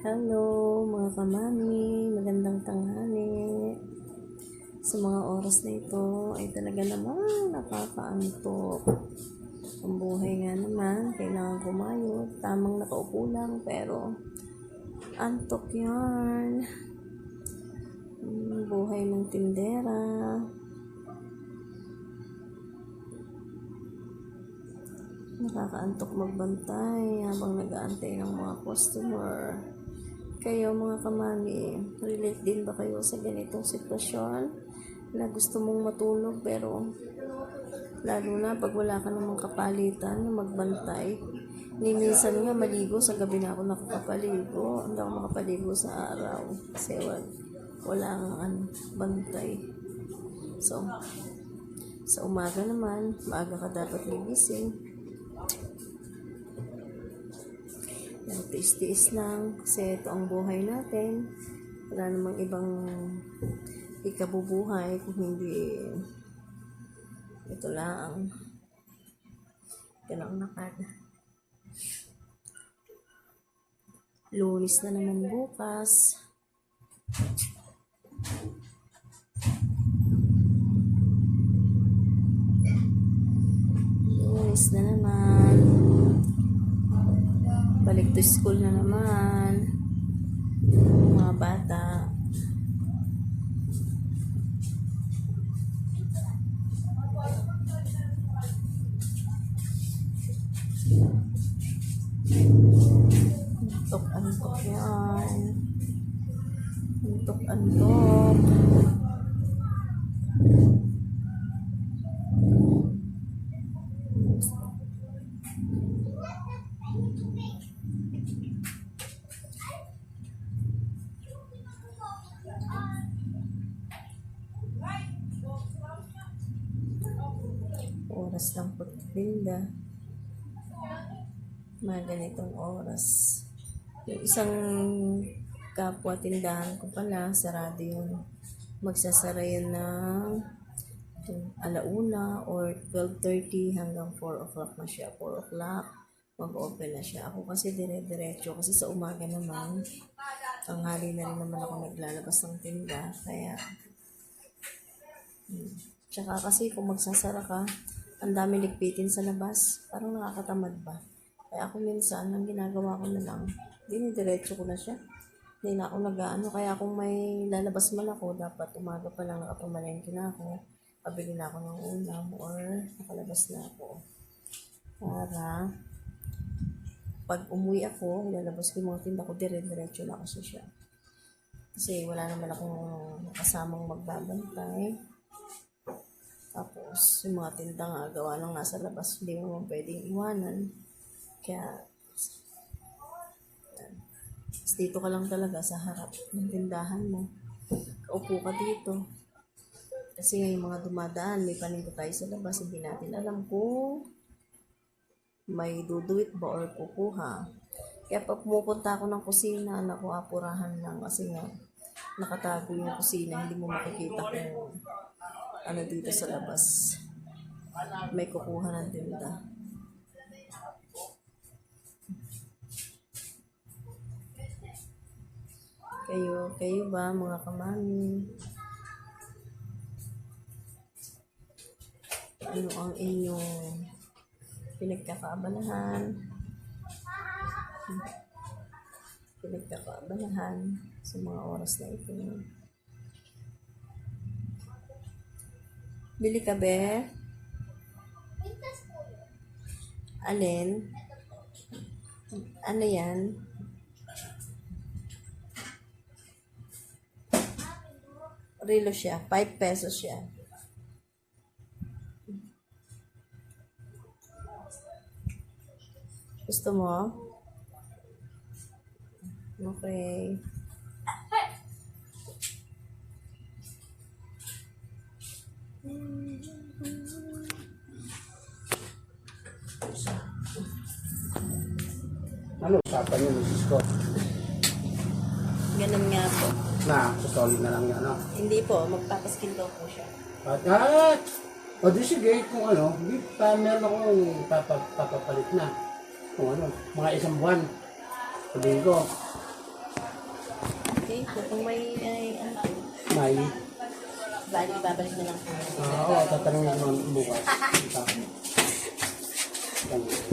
Hello mga kamami, magandang tanghali. Sa mga oras na ito ay talaga naman nakakaantok. Ang buhay nga naman, kailangan kumayod. Tamang nakaupo lang pero antok yan. Buhay ng tindera. Nakakaantok magbantay habang nag-aantay ng mga customer. Kayo mga kamami, relate din ba kayo sa ganitong sitwasyon na gusto mong matulog pero lalo na pag wala ka namang kapalitan na magbantay? Minsan nga maligo sa gabi na ako nakakapaligo, hindi ako makapaligo sa araw kasi wala ang bantay. So sa umaga naman maaga ka dapat gigising. Tiis-tiis lang kasi ito ang buhay natin. Wala namang ibang ikabubuhay kung hindi ito lang. Ito lang nakad. Lunes na naman bukas. Lunes na naman. Balik to school na naman. Mga bata. Antok yan. Antok. Oras lang po tinda. Mga ganitong oras. Yung isang kapwa tindahan ko pala, sarado yun. Magsasara yun ng alauna or 12:30 hanggang 4 o'clock na siya. 4 o'clock, mag-open na siya. Ako kasi dire-diretso. Kasi sa umaga naman, tanghali na rin naman ako naglalabas ng tinda. Kaya, tsaka kasi kung magsasara ka, ang dami ligpitin sa labas. Parang nakakatamad ba? Kaya ako minsan, ang ginagawa ko na lang, dinidiretso ko na siya. Hindi na ako nag-ano. Kaya kung may lalabas man ako, dapat umaga pa lang nakapamalengke na ako. Pabili na ako ng ulam or nakalabas na ako. Para pag umuwi ako, ilalabas ko yung mga tinda ko, dire-diretso na ako sa siya. Kasi wala naman akong kasamang magbabantay. Tapos, yung mga tinda nga, gawa lang nga sa labas, hindi mo pwedeng iwanan. Kaya, dito ka lang talaga sa harap ng tindahan mo. Kaupo ka dito. Kasi nga yung mga dumadaan, may paninda tayo sa labas, hindi natin alam kung may duduit ba or kukuha. Kaya pag pumupunta ako ng kusina, naku, apurahan lang kasi nga nakatago yung kusina, hindi mo makikita kung ano dito sa labas. May kukuha ng tinda. Kayo ba mga kamami? Ano ang inyong pinagkakaabalahan sa mga oras na ito? Bili ka be? Alin? Ano yan? Rilo siya. 5 pesos siya. Gusto mo? Okay. Ano usapan niyo, Mrs. Scott? Ganun nga po. Na, solid na lang yan, ano? Hindi po, magpapaskin daw po siya. O di sige, kung ano, meron akong papapalit na. Kung ano, mga isang buwan. Sabihin ko, Okay po. Kung may, ano po, May. babalik na lang po. Oo, tatanong naman bukas. Ganun.